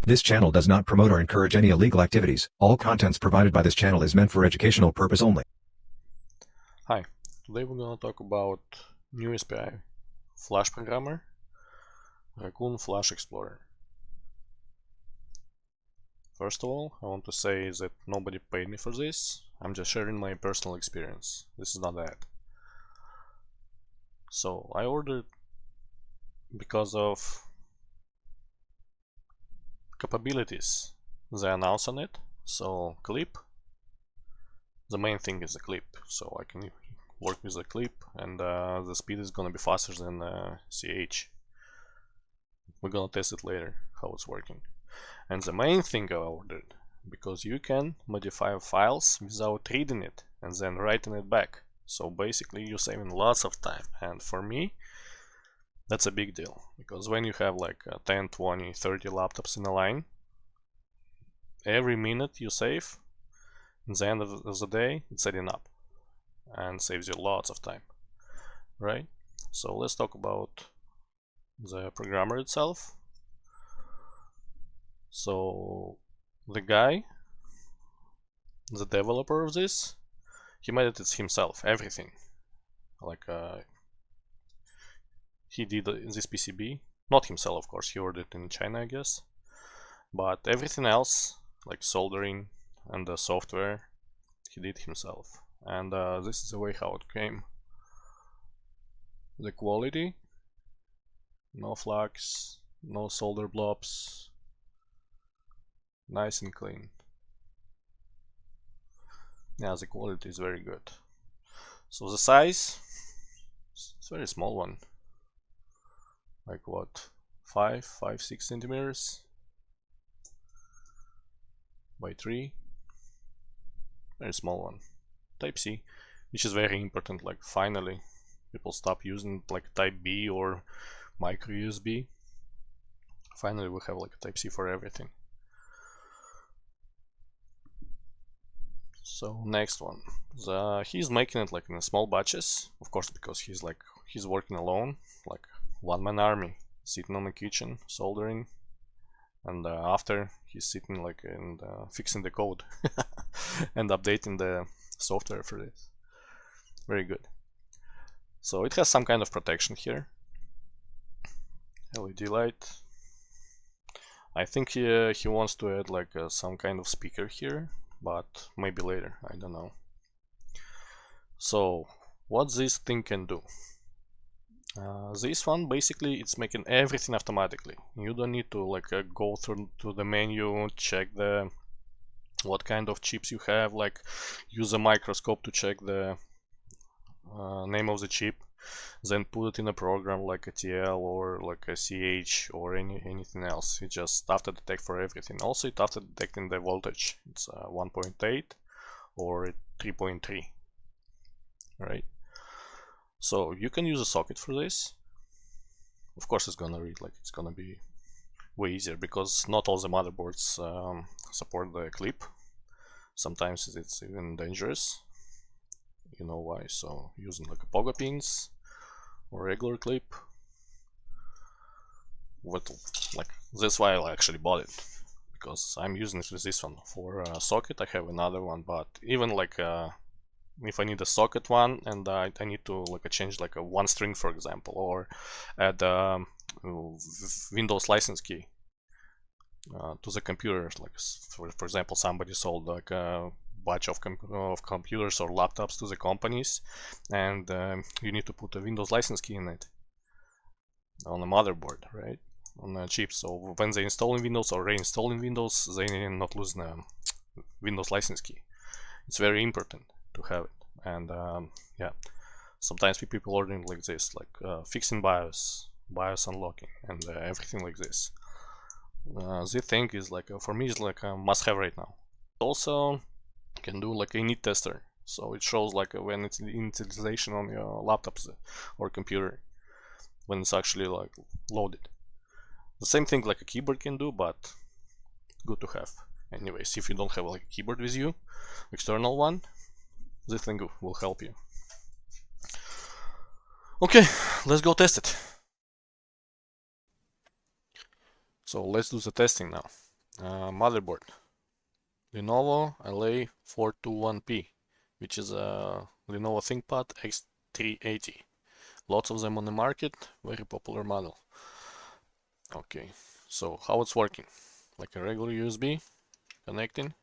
This channel does not promote or encourage any illegal activities. All contents provided by this channel is meant for educational purpose only. Hi, today we're gonna talk about new SPI, Flash Programmer, Racoon Flash Explorer. First of all, I want to say that nobody paid me for this. I'm just sharing my personal experience. This is not ad. So I ordered because of capabilities they announce on it. So clip, the main thing is the clip, so I can work with the clip, and the speed is gonna be faster than CH. We're gonna test it later how it's working. And the main thing I ordered, because you can modify files without reading it and then writing it back. So basically you're saving lots of time, and for me that's a big deal, because when you have like 10, 20, 30 laptops in a line, every minute you save, at the end of the day, it's adding up and saves you lots of time, right? So let's talk about the programmer itself. So the guy, the developer of this, he made it himself, everything. Like he did this PCB, not himself of course, he ordered it in China I guess, but everything else like soldering and the software he did himself. And this is the way how it came. The quality, no flags, no solder blobs, nice and clean. Yeah, the quality is very good. So the size, it's a very small one, like what, 6 centimeters by 3, very small one. Type C, which is very important. Like finally people stop using like type B or micro USB. Finally we have like a type C for everything. So next one, he's making it like in small batches, of course, because he's working alone, like one-man army, sitting on the kitchen soldering, and after he's sitting like and fixing the code and updating the software for this. Very good. So it has some kind of protection here, LED light. I think he wants to add like some kind of speaker here, but maybe later, I don't know. So what this thing can do, this one basically it's making everything automatically. You don't need to like go through to the menu, check the what kind of chips you have, like use a microscope to check the name of the chip, then put it in a program like a TL or like a CH or anything else. It just auto detect for everything. Also it auto detecting the voltage. It's 1.8 or 3.3, right? So you can use a socket for this. Of course it's gonna read, like it's gonna be way easier, because not all the motherboards support the clip. Sometimes it's even dangerous. You know why? So using like a pogo pins or regular clip. What, like that's why I actually bought it, because I'm using it with this one. For a socket I have another one, but even like if I need a socket one and I need to like change like a one string for example, or add Windows license key to the computer, like for example somebody sold like a bunch of computers or laptops to the companies, and you need to put a Windows license key in it on a motherboard, right, on a chip. So when they install in Windows or reinstalling Windows, they not lose the Windows license key. It's very important to have it. And yeah, sometimes people ordering like this, like fixing BIOS unlocking, and everything like this. This thing is like for me is like a must-have right now. Also can do like a Init tester, so it shows like when it's initialization on your laptops or computer, when it's actually like loaded. The same thing like a keyboard can do, but good to have. Anyways, if you don't have like a keyboard with you, external one, this thing will help you. Okay, let's go test it. So let's do the testing now. Motherboard Lenovo LA421P, which is a Lenovo ThinkPad X380. Lots of them on the market, very popular model. Okay, so how it's working? Like a regular USB, connecting,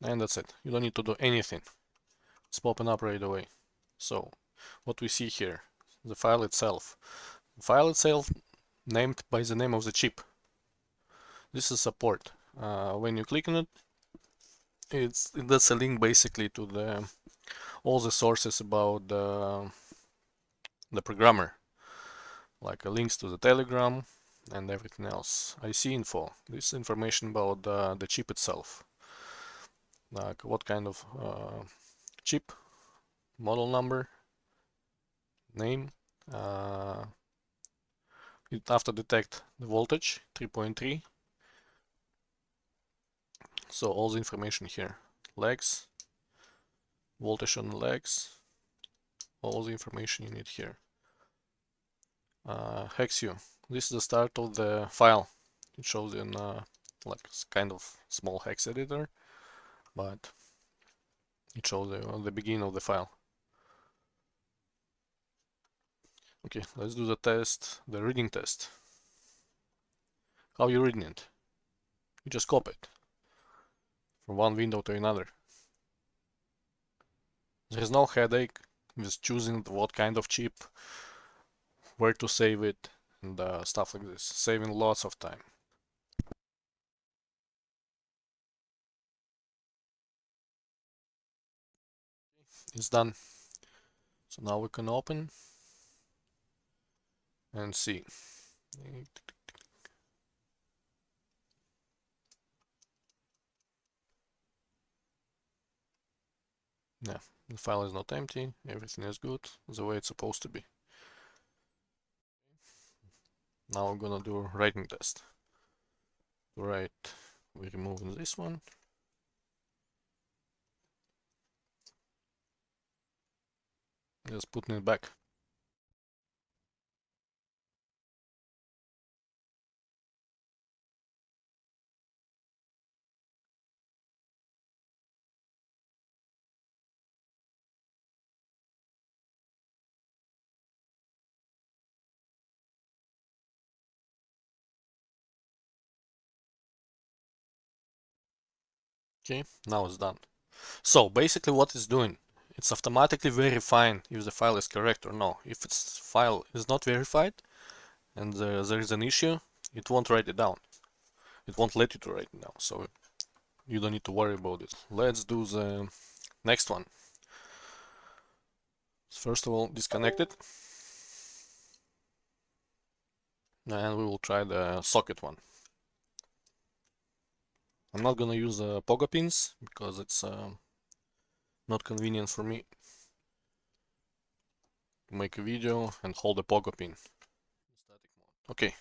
and that's it. You don't need to do anything. It's popping up right away. So what we see here, the file itself. The file itself named by the name of the chip. This is support. When you click on it, that's a link basically to all the sources about the programmer, like links to the Telegram and everything else. IC info. This information about the chip itself, like what kind of chip, model number, name. It after detect the voltage 3.3. So all the information here. Legs, voltage on the legs, all the information you need here. Hexu. This is the start of the file. It shows in like kind of small hex editor, but it shows the beginning of the file. Okay, let's do the test, the reading test. How you reading it? You just copy it from one window to another. There is no headache with choosing what kind of chip, where to save it, and stuff like this, saving lots of time. It's done. So now we can open and see. Yeah, the file is not empty, everything is good, the way it's supposed to be. Now I'm gonna do a writing test. Right, we're removing this one. Just putting it back. Okay, now it's done. So basically what it's doing, it's automatically verifying if the file is correct or no. If its file is not verified and there is an issue, it won't write it down. It won't let you to write it down, so you don't need to worry about it. Let's do the next one. First of all, disconnect it. And we will try the socket one. I'm not gonna use pogo pins because it's not convenient for me to make a video and hold a pogo pin. Okay,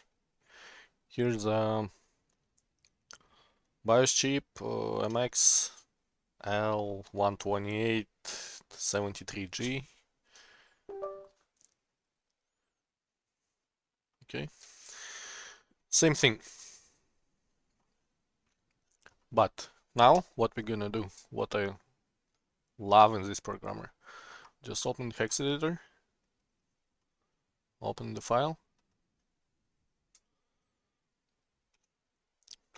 here's the BIOS chip MX L12873G. Okay, same thing. But now what we're gonna do, what I love in this programmer, just open the hex editor, open the file,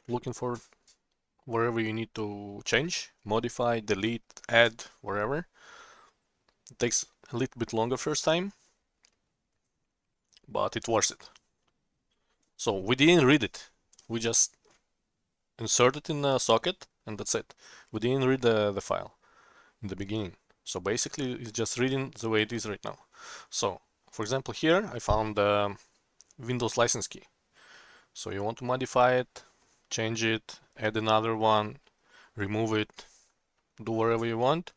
looking for wherever you need to change, modify, delete, add, wherever. It takes a little bit longer first time, but it's worth it. So we didn't read it, we just insert it in a socket and that's it. We didn't read the file in the beginning. So basically it's just reading the way it is right now. So for example here I found the Windows license key. So you want to modify it, change it, add another one, remove it, do whatever you want.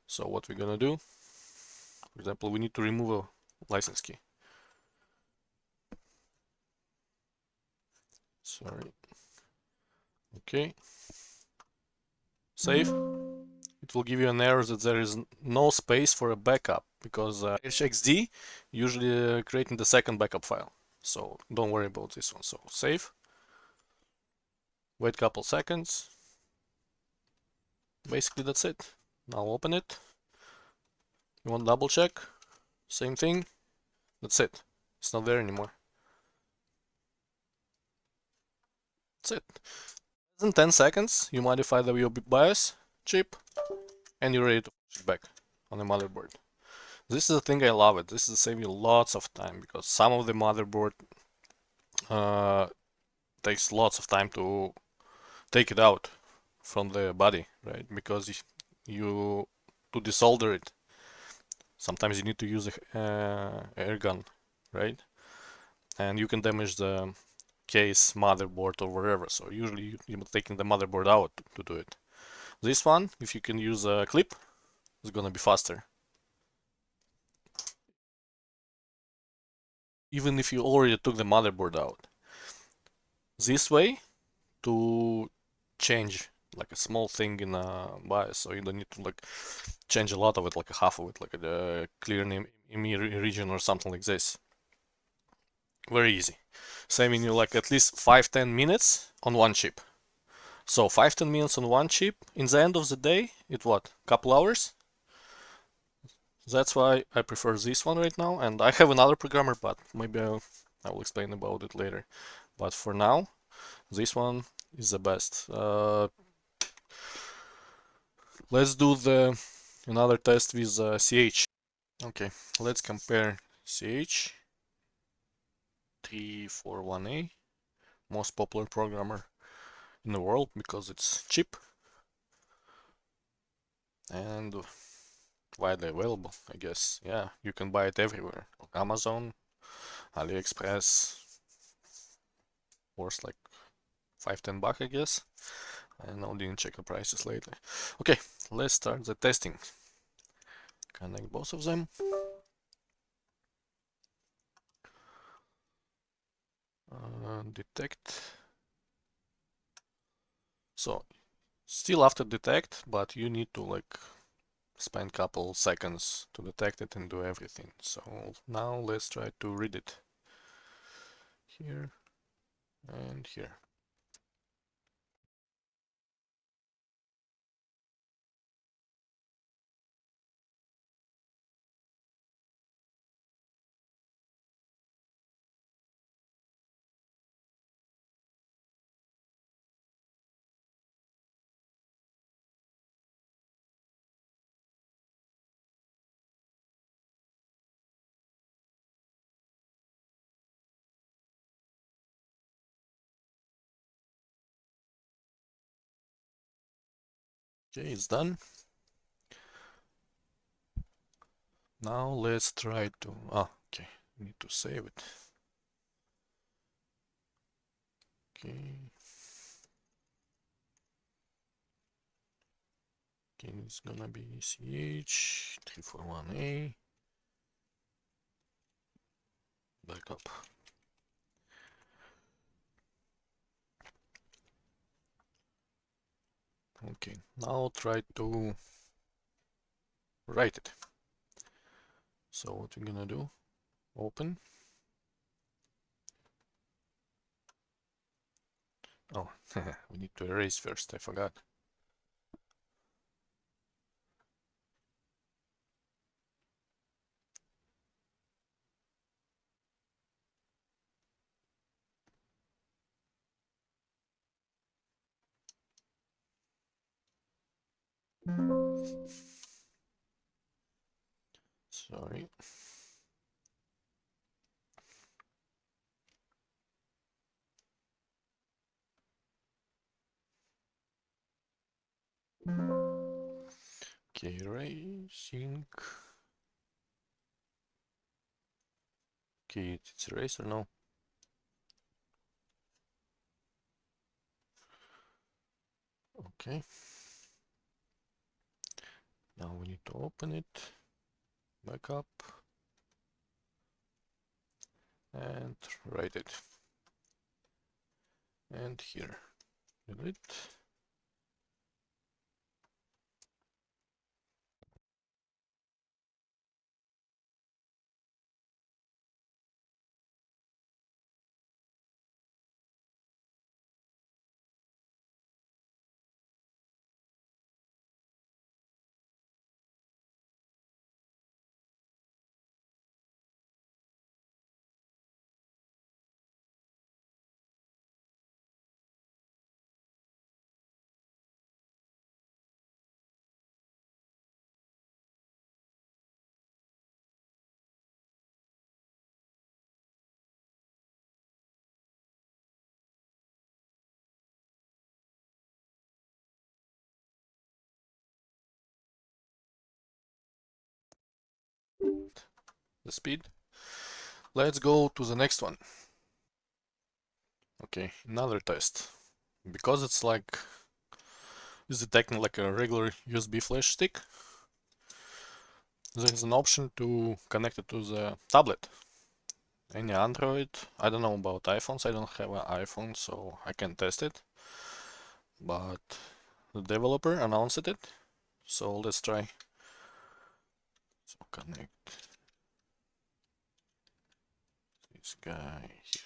So what we're gonna do, for example, we need to remove a license key. Sorry. Okay. Save. It will give you an error that there is no space for a backup because HXD usually creating the second backup file. So don't worry about this one. So save. Wait a couple seconds. Basically that's it. Now open it. You want double check? Same thing. That's it. It's not there anymore. That's it. In 10 seconds, you modify your BIOS chip and you're ready to push it back on the motherboard. This is the thing I love it. This is saving you lots of time because some of the motherboard takes lots of time to take it out from the body, right? Because you to desolder it, sometimes you need to use a air gun, right? And you can damage the case, motherboard, or wherever. So usually you're taking the motherboard out to do it. This one, if you can use a clip, it's gonna be faster. Even if you already took the motherboard out. This way, to change like a small thing in a BIOS, so you don't need to like change a lot of it, like a half of it, like a clear IMEI region or something like this. Very easy. Saving you like at least 5-10 minutes on one chip. So 5-10 minutes on one chip. In the end of the day, it what? Couple hours? That's why I prefer this one right now. And I have another programmer, but maybe I will explain about it later. But for now, this one is the best. Let's do another test with CH. Okay, let's compare CH 341A, most popular programmer in the world because it's cheap and widely available, I guess. Yeah, you can buy it everywhere. Amazon, AliExpress, worth like 5-10 bucks, I guess. I know, didn't check the prices lately. Okay, let's start the testing. Connect both of them. Detect. So, still after detect, but you need to like spend couple seconds to detect it and do everything. So now let's try to read it. Here and here. Okay, it's done. Now let's try to, okay, need to save it. Okay. Okay, it's gonna be CH341A. Backup. Okay, now try to write it. So what we're gonna do, open. Oh, we need to erase first, I forgot. Sorry. Okay, erasing. Okay, it's erased or no? Okay. Now we need to open it, backup, and write it. And here, delete. the speed. Let's go to the next one. Okay, another test. Because it's like, it's detecting like a regular USB flash stick, there's an option to connect it to the tablet. Any Android. I don't know about iPhones. I don't have an iPhone, so I can test it. But the developer announced it, so let's try. So connect this guy here.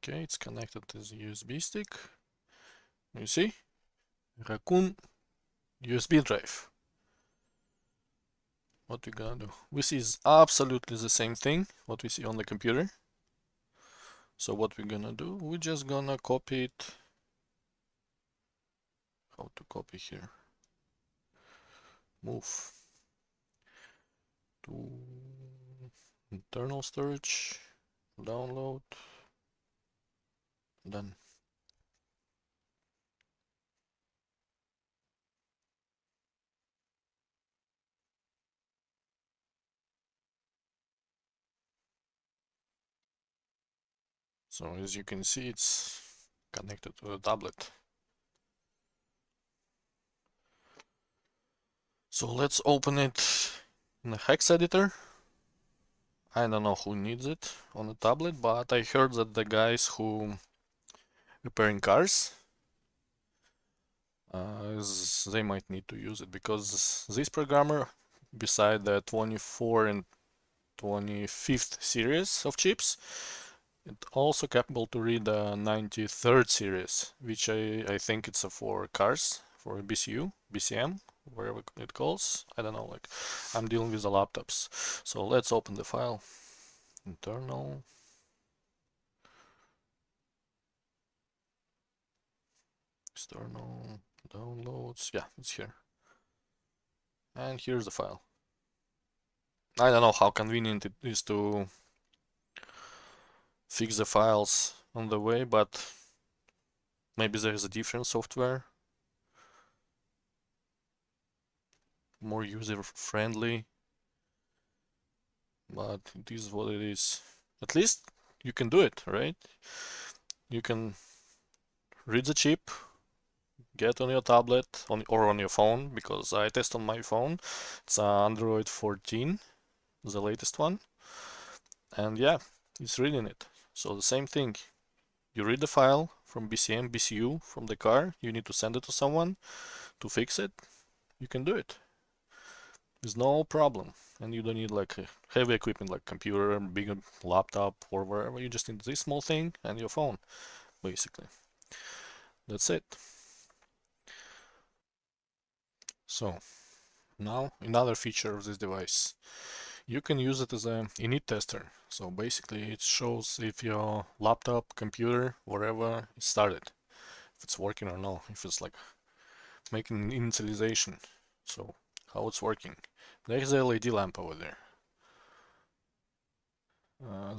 Okay, it's connected to the USB stick. You see? Racoon USB drive. What we gonna do? We see is absolutely the same thing what we see on the computer. So what we're gonna do? We're just gonna copy it. How to copy here? Move to internal storage, download, done. So as you can see, it's connected to the tablet. So let's open it in the hex editor. I don't know who needs it on the tablet, but I heard that the guys who repairing cars, they might need to use it because this programmer, beside the 24 and 25th series of chips, it's also capable to read the 93rd series, which I think it's for cars, for BCU, BCM, wherever it calls. I don't know, like I'm dealing with the laptops. So let's open the file. Internal. External. Downloads. Yeah, it's here. And here's the file. I don't know how convenient it is to fix the files on the way, but maybe there's a different software, more user-friendly, but it is what it is. At least you can do it, right? You can read the chip, get on your tablet or on your phone, because I test on my phone. It's Android 14, the latest one. And yeah, it's reading it. So the same thing. You read the file from BCM, BCU, from the car. You need to send it to someone to fix it. You can do it. There's no problem. And you don't need like heavy equipment like computer, big laptop or wherever. You just need this small thing and your phone, basically. That's it. So now another feature of this device. You can use it as an init tester. So basically it shows if your laptop, computer, wherever it started, if it's working or not, if it's like making initialization. So how it's working. There's the LED lamp over there.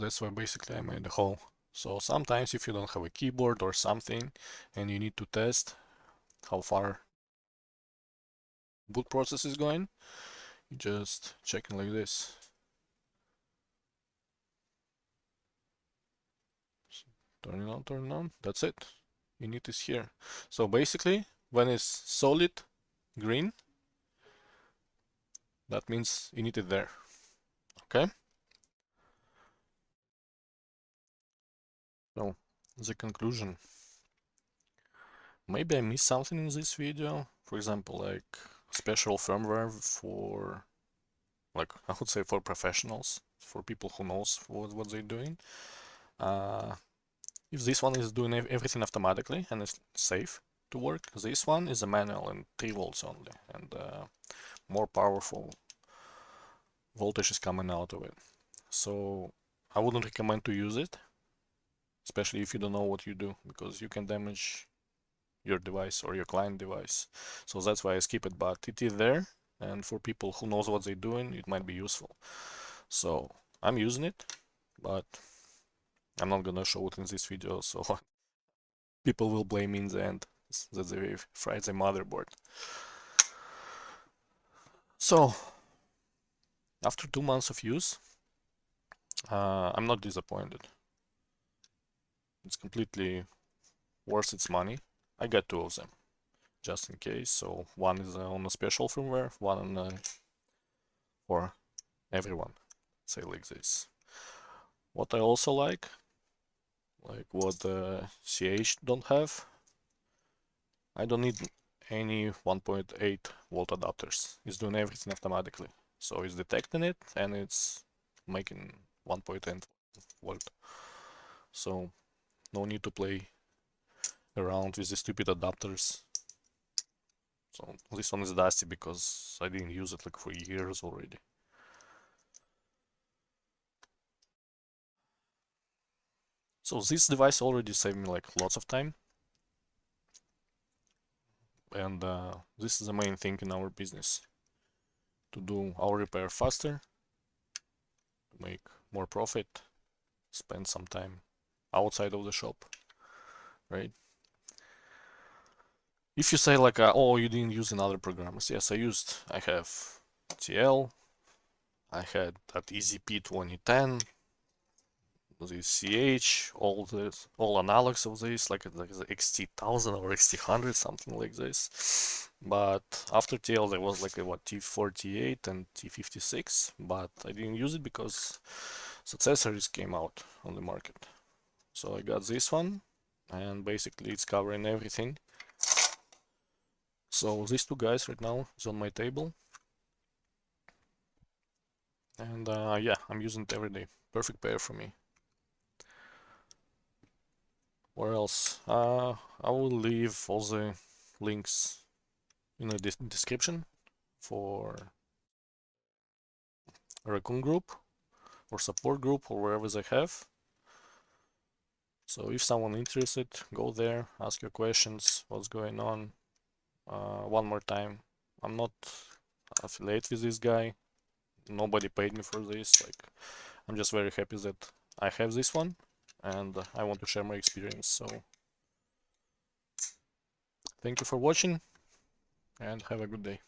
That's why basically I made the hole. So sometimes if you don't have a keyboard or something and you need to test how far boot process is going, you just check it like this. Turn it on, turn it on. That's it. Init is here. So basically, when it's solid green, that means init is there. Okay? So, the conclusion. Maybe I missed something in this video. For example, like special firmware for, like, I would say for professionals, for people who knows what they're doing. If this one is doing everything automatically and it's safe to work, this one is a manual and 3 volts only, and more powerful voltage is coming out of it. So I wouldn't recommend to use it, especially if you don't know what you do, because you can damage your device or your client device. So that's why I skip it, but it is there, and for people who knows what they're doing, it might be useful. So I'm using it, but I'm not gonna show it in this video, so people will blame me in the end that they fried the motherboard. So after 2 months of use, I'm not disappointed. It's completely worth its money. I got 2 of them just in case. So one is on a special firmware, one for everyone, say like this. What I also like what CH don't have, I don't need any 1.8 volt adapters. It's doing everything automatically. So it's detecting it and it's making 1.8 volt. So no need to play around with the stupid adapters. So this one is dusty because I didn't use it like for years already. So this device already saved me like lots of time. And this is the main thing in our business. To do our repair faster, to make more profit, spend some time outside of the shop, right? If you say like, oh, you didn't use another programs. Yes, I used. I have TL, I had that EZP 2010, the CH, all analogs of this, like the XT1000 or XT100, something like this. But after TL there was like a T48 and T56, but I didn't use it because accessories came out on the market. So I got this one, and basically it's covering everything. So these 2 guys right now is on my table, and yeah, I'm using it every day. Perfect pair for me. Where else? I will leave all the links in the description for a Racoon group or support group or wherever they have. So if someone interested, go there, ask your questions, what's going on. One more time, I'm not affiliated with this guy. Nobody paid me for this. Like, I'm just very happy that I have this one, and I want to share my experience. So thank you for watching, and have a good day.